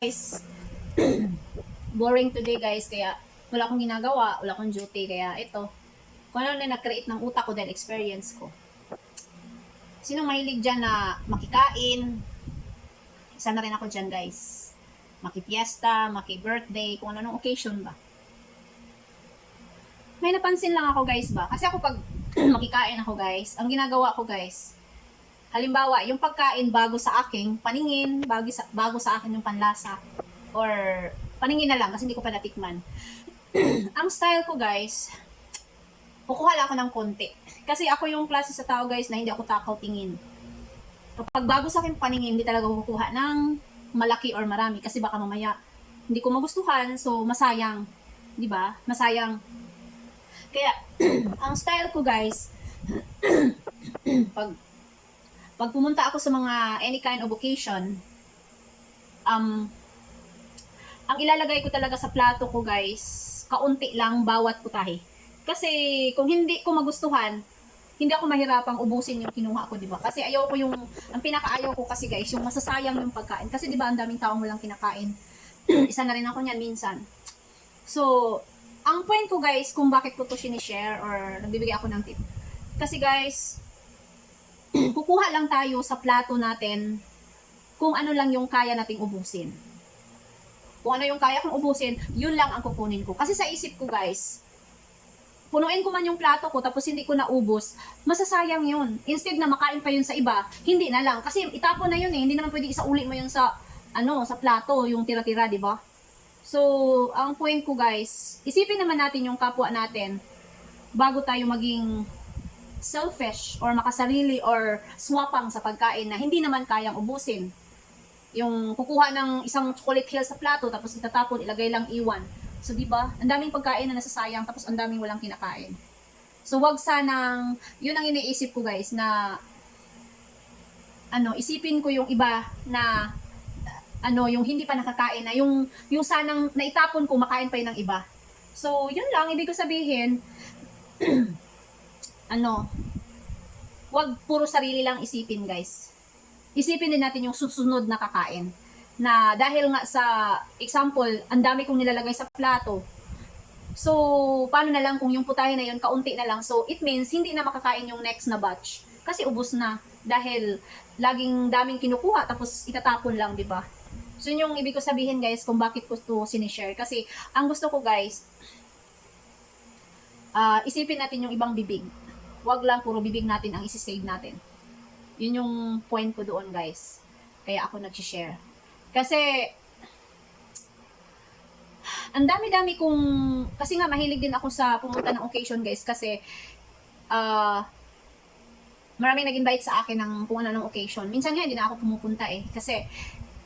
Guys, boring today guys, kaya wala akong ginagawa, wala akong duty, kaya ito, kung ano na nag-create ng utak ko dahil experience ko. Sinong mahilig dyan na makikain? Isa na rin ako dyan guys. Makipiesta, maki-birthday, kung ano nung occasion ba. May napansin lang ako guys ba, kasi ako pag makikain ako guys, ang ginagawa ko guys, halimbawa, yung pagkain bago sa aking paningin, bago sa akin yung panlasa, or paningin na lang kasi hindi ko pa natikman. Ang style ko guys, kukuha lang ako ng konti. Kasi ako yung klase sa tao guys na hindi ako takaw tingin. Kapag bago sa akin paningin, hindi talaga kukuha ng malaki or marami kasi baka mamaya hindi ko magustuhan, so masayang. Di ba? Masayang. Kaya, ang style ko guys, pag pumunta ako sa mga any kind of occasion, ang ilalagay ko talaga sa plato ko guys, kaunti lang bawat putahe. Kasi kung hindi ko magustuhan, hindi ako mahirapang ubusin yung kinuha ko, di ba? Kasi ayaw ko yung, ang pinakaayaw ko kasi guys, yung masasayang yung pagkain. Kasi di ba ang daming taong walang kinakain. Isa na rin ako niyan minsan. So, ang point ko guys, kung bakit ko to sinishare or nagbibigay ako ng tip. Kasi guys, kukuha lang tayo sa plato natin kung ano lang yung kaya nating ubusin. Kung ano yung kaya kong ubusin, yun lang ang kukunin ko. Kasi sa isip ko guys, punuin ko man yung plato ko tapos hindi ko naubos, masasayang yun. Instead na makain pa yun sa iba, hindi na lang. Kasi itapon na yun eh, hindi naman pwede isauli mo yun sa, sa plato, yung tira-tira, di ba? So, ang point ko guys, isipin naman natin yung kapwa natin bago tayo maging selfish or makasarili or swapang sa pagkain na hindi naman kayang ubusin. Yung kukuha ng isang chocolate hill sa plato tapos itatapon, ilagay lang iwan. So, di ba? Ang daming pagkain na nasasayang tapos ang daming walang kinakain. So, wag sanang, yun ang iniisip ko guys na isipin ko yung iba na yung hindi pa nakakain na yung sanang naitapon ko makain pa yun ng iba. So, yun lang ibig ko sabihin wag puro sarili lang isipin guys. Isipin din natin yung susunod na kakain. Na dahil nga sa example, ang dami kong nilalagay sa plato. So, paano na lang kung yung putahe na yun, kaunti na lang. So, it means hindi na makakain yung next na batch. Kasi ubos na. Dahil laging daming kinukuha, tapos itatapon lang, di ba? So, yun yung ibig ko sabihin guys, kung bakit ko ito sinishare. Kasi, ang gusto ko guys, isipin natin yung ibang bibig. Wag lang puro bibig natin ang isi-save natin. Yun yung point ko doon guys. Kaya ako nag-share. Kasi, ang dami-dami kong, kasi nga mahilig din ako sa pumunta ng occasion guys. Kasi, maraming nag-invite sa akin ng kung ano ng occasion. Minsan nga hindi na ako pumupunta eh. Kasi,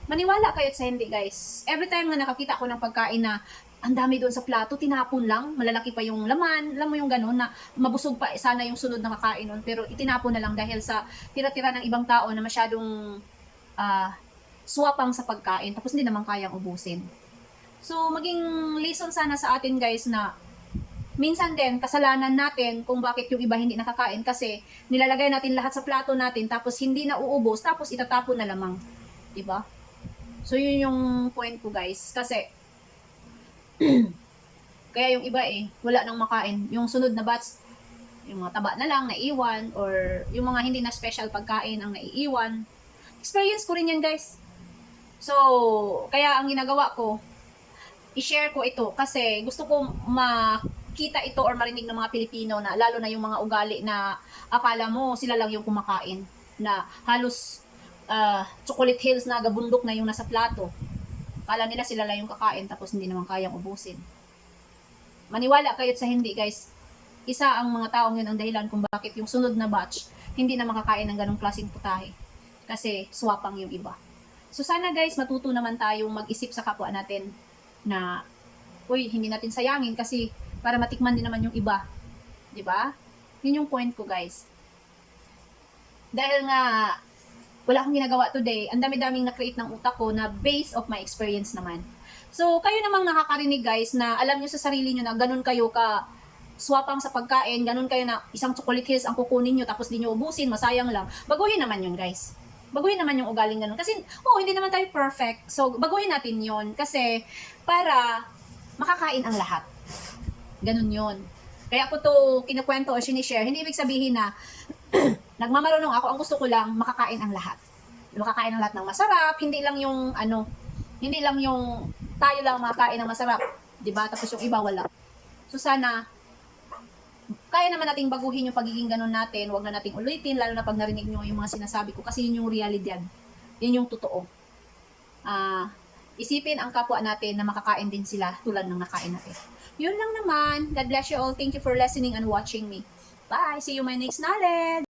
maniwala kayo sa hindi guys. Every time nga nakakita ako ng pagkain na ang dami doon sa plato, tinapon lang, malalaki pa yung laman, alam mo yung ganun, na mabusog pa sana yung sunod na kakain nun, pero itinapon na lang dahil sa tira-tira ng ibang tao na masyadong swapang sa pagkain, tapos hindi naman kayang ubusin. So, maging lesson sana sa atin guys na minsan din, kasalanan natin kung bakit yung iba hindi nakakain kasi nilalagay natin lahat sa plato natin, tapos hindi na uubos, tapos itatapon na lamang. Diba? So, yun yung point ko guys. Kasi, kaya yung iba wala nang makain. Yung sunod na batch, yung mga taba na lang, naiiwan, or yung mga hindi na special pagkain ang naiiwan. Experience ko rin yan, guys. So, kaya ang ginagawa ko, i-share ko ito kasi gusto ko makita ito or marinig ng mga Pilipino na lalo na yung mga ugali na akala mo sila lang yung kumakain. Na halos chocolate hills na gabundok na yung nasa plato. Akala nila sila lang yung kakain tapos hindi naman kayang ubusin. Maniwala kayo sa hindi guys. Isa ang mga taong yun ang dahilan kung bakit yung sunod na batch hindi na makakain ng ganong klaseng putahe. Kasi swapang yung iba. So sana guys matuto naman tayong mag-isip sa kapwa natin na hindi natin sayangin kasi para matikman din naman yung iba. 'Di ba? Yun yung point ko guys. Dahil nga wala akong ginagawa today, ang dami-daming na-create ng utak ko na based of my experience naman. So, kayo namang nakakarinig guys na alam nyo sa sarili nyo na ganun kayo ka swapang sa pagkain, ganun kayo na isang chocolate hills ang kukunin nyo tapos di nyo ubusin, masayang lang. Baguhin naman yun guys. Baguhin naman yung ugaling ganun. Kasi, hindi naman tayo perfect. So, baguhin natin yon. Kasi, para makakain ang lahat. Ganun yon. Kaya ako to kinukwento o sinishare. Hindi ibig sabihin na nagmamarunong ako. Ang gusto ko lang, makakain ang lahat. Makakain ang lahat ng masarap. Hindi lang yung, hindi lang yung tayo lang makakain ng masarap. Diba? Tapos yung iba wala. So, sana, kaya naman nating baguhin yung pagiging ganun natin. Huwag na nating ulitin, lalo na pag narinig nyo yung mga sinasabi ko. Kasi yun yung realidad. Yun yung totoo. Isipin ang kapwa natin na makakain din sila tulad ng nakain natin. Yun lang naman. God bless you all. Thank you for listening and watching me. Bye! See you my next knowledge!